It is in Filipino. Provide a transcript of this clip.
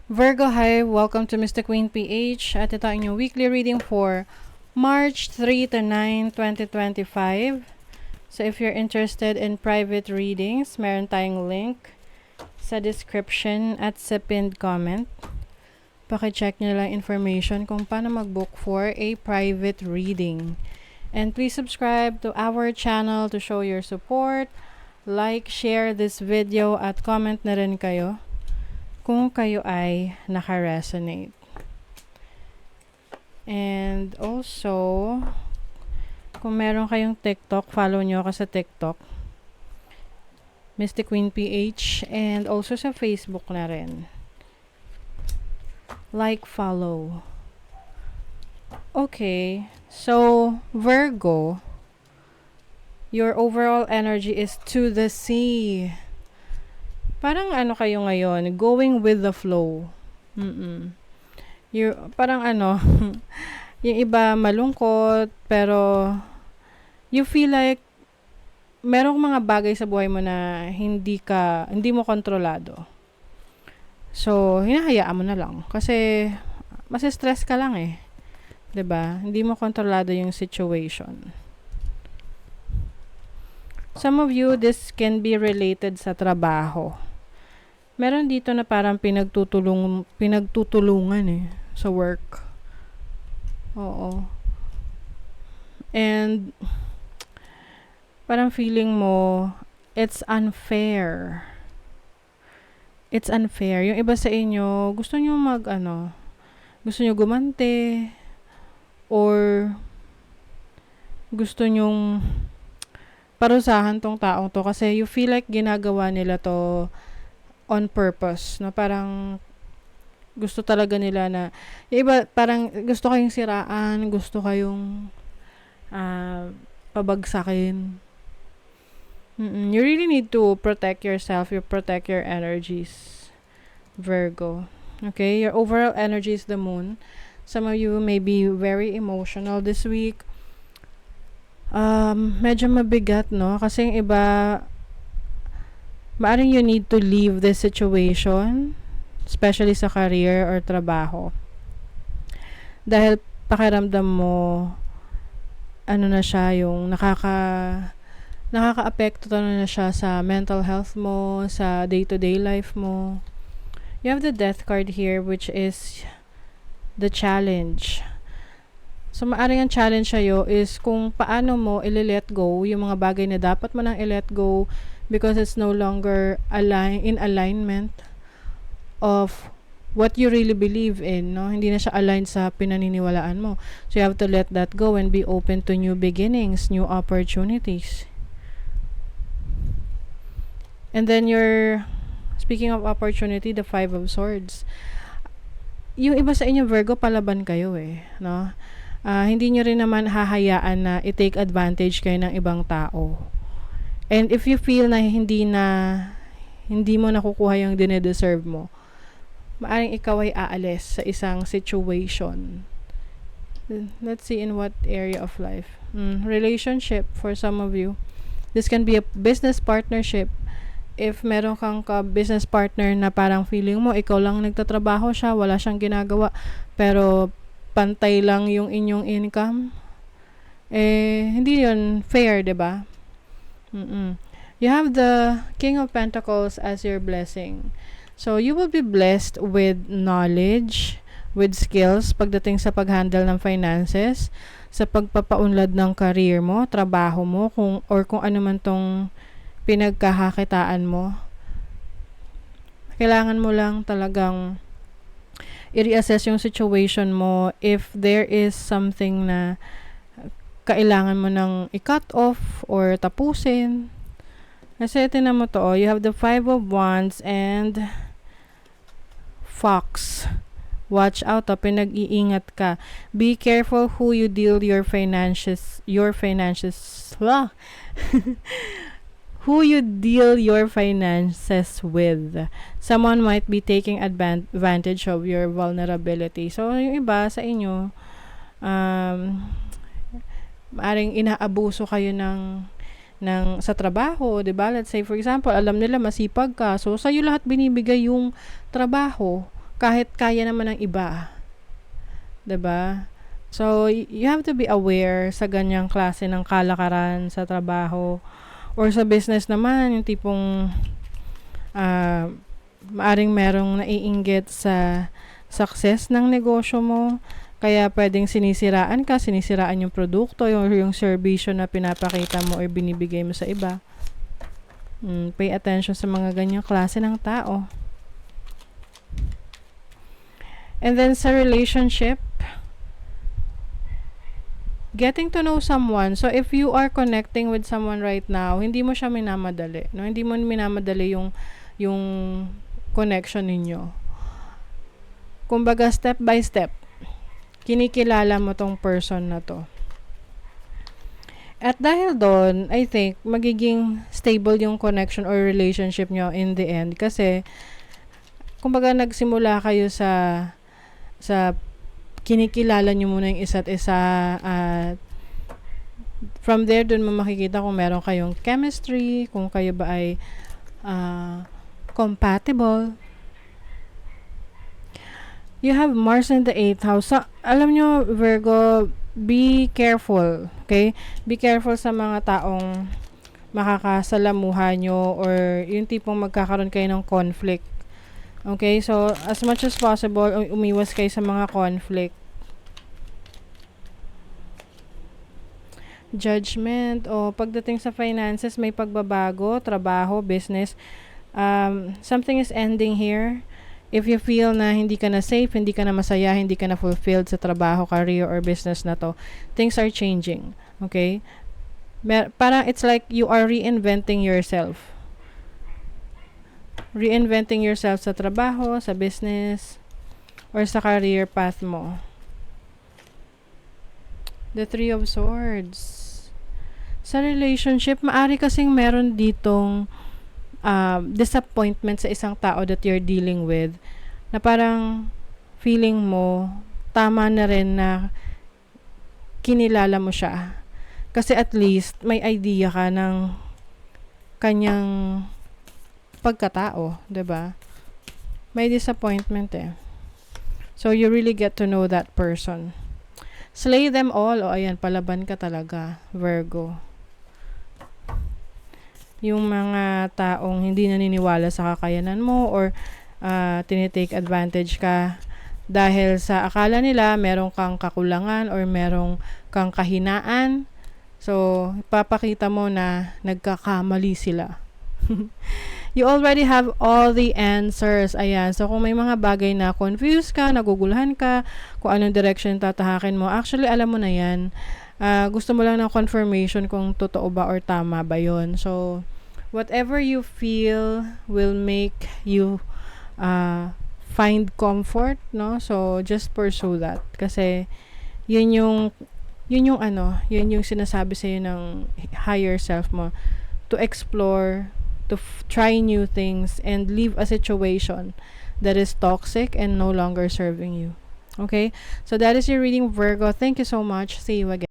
Virgo, hi! Welcome to Mr. Queen PH at ito ang inyong weekly reading for March 3 to 9, 2025. So if you're interested in private readings, meron tayong link sa description at sa pinned comment. Paki-check nyo lang information kung paano mag-book for a private reading. And please subscribe to our channel to show your support. Like, share this video at comment na rin kayo kung kayo ay naka-resonate. And also, kung meron kayong TikTok, follow nyo ako sa TikTok, Mystic Queen PH, and also sa Facebook na rin. Like, follow. Okay, so Virgo, your overall energy is to the sea. Parang ano kayo ngayon, going with the flow. Parang ano, yung iba malungkot, pero you feel like merong mga bagay sa buhay mo na hindi mo kontrolado. So, hinahayaan mo na lang. Kasi, stress ka lang eh. 'Di ba? Hindi mo kontrolado yung situation. Some of you, this can be related sa trabaho. Meron dito na parang pinagtutulungan eh, sa work. Oo. And, parang feeling mo, it's unfair. It's unfair. Yung iba sa inyo, gusto nyo gusto nyo gumante, or gusto nyong parusahan tong taong to kasi you feel like ginagawa nila to on purpose, no? Parang gusto talaga nila na yung iba parang gusto kayong siraan, gusto kayong pabagsakin. You really need to protect yourself, you protect your energies, Virgo. Okay, your overall energy is the moon. Some of you may be very emotional this week. Medyo mabigat, no? Kasi yung iba, maaring you need to leave this situation, especially sa career or trabaho. Dahil pakiramdam mo, na siya, yung nakaka-apekto na siya sa mental health mo, sa day-to-day life mo. You have the death card here, which is the challenge. So, maaring ang challenge sa'yo is kung paano mo i-let go yung mga bagay na dapat mo nang i-let go because it's no longer in alignment of what you really believe in, no? Hindi na siya aligned sa pinaniniwalaan mo. So, you have to let that go and be open to new beginnings, new opportunities. And then speaking of opportunity, the 5 of Swords. Yung iba sa inyo, Virgo, palaban kayo eh, no? Hindi nyo rin naman hahayaan na i-take advantage kayo ng ibang tao. And if you feel na hindi mo nakukuha yung dinedeserve mo, maaring ikaw ay aalis sa isang situation. Let's see in what area of life. Relationship for some of you. This can be a business partnership. If meron kang business partner na parang feeling mo, ikaw lang nagtatrabaho siya, wala siyang ginagawa, pero pantay lang yung inyong income, hindi yun fair, diba? You have the King of Pentacles as your blessing. So, you will be blessed with knowledge, with skills, pagdating sa pag-handle ng finances, sa pagpapaunlad ng career mo, trabaho mo, kung ano man tong pinagkakakitaan mo. Kailangan mo lang talagang i-reassess yung situation mo if there is something na kailangan mo nang i-cut off or tapusin. Kasi tinan mo to, you have the 5 of Wands and Fox. Watch out, pinag-iingat ka. Be careful who you deal your finances who you deal your finances with. Someone might be taking advantage of your vulnerability. So, yung iba sa inyo, maaring inaabuso kayo sa trabaho, 'di ba? Let's say for example, alam nila masipag ka. So sa'yo lahat binibigay yung trabaho. kahit kaya naman ng iba. 'Di ba? So, you have to be aware sa ganyang klase ng kalakaran sa trabaho or sa business naman, yung tipong ah, maaring merong naiinggit sa success ng negosyo mo. Kaya pwedeng sinisiraan yung produkto, yung serbisyo na pinapakita mo or binibigay mo sa iba. Pay attention sa mga ganyang klase ng tao. And then sa relationship, getting to know someone. So if you are connecting with someone right now, hindi mo siya minamadali, no? Hindi mo minamadali yung connection ninyo. Kumbaga step by step, kinikilala mo tong person na to. At dahil doon, I think magiging stable yung connection or relationship nyo in the end kasi kumbaga nagsimula kayo sa kinikilala nyo muna yung isa't isa at from there dun mo makikita kung meron kayong chemistry, kung kayo ba ay compatible. You have Mars in the 8th house. So, alam nyo, Virgo, be careful. Okay? Be careful sa mga taong makakasalamuha nyo or yung tipong magkakaroon kayo ng conflict. Okay? So, as much as possible, umiwas kayo sa mga conflict. Judgment. O, pagdating sa finances, may pagbabago, trabaho, business. Something is ending here. If you feel na hindi ka na safe, hindi ka na masaya, hindi ka na fulfilled sa trabaho, career, or business na to, things are changing. Okay? Parang it's like you are reinventing yourself. Reinventing yourself sa trabaho, sa business, or sa career path mo. The 3 of Swords. Sa relationship, maari kasing meron ditong disappointment sa isang tao that you're dealing with na parang feeling mo tama na rin na kinilala mo siya kasi at least may idea ka ng kanyang pagkatao, 'di ba? May disappointment so you really get to know that person. Slay them all. O ayan, palaban ka talaga, Virgo. Yung mga taong hindi naniniwala sa kakayanan mo or tinitake advantage ka dahil sa akala nila merong kang kakulangan or merong kang kahinaan. So, papakita mo na nagkakamali sila. You already have all the answers. Ayan. So, kung may mga bagay na confused ka, naguguluhan ka, kung anong direction tatahakin mo, actually, alam mo na yan. Gusto mo lang ng confirmation kung totoo ba or tama ba yun. So, whatever you feel will make you find comfort, no? So, just pursue that. Kasi, yun yung sinasabi sa'yo ng higher self mo. To explore, to try new things, and leave a situation that is toxic and no longer serving you. Okay? So, that is your reading, Virgo. Thank you so much. See you again.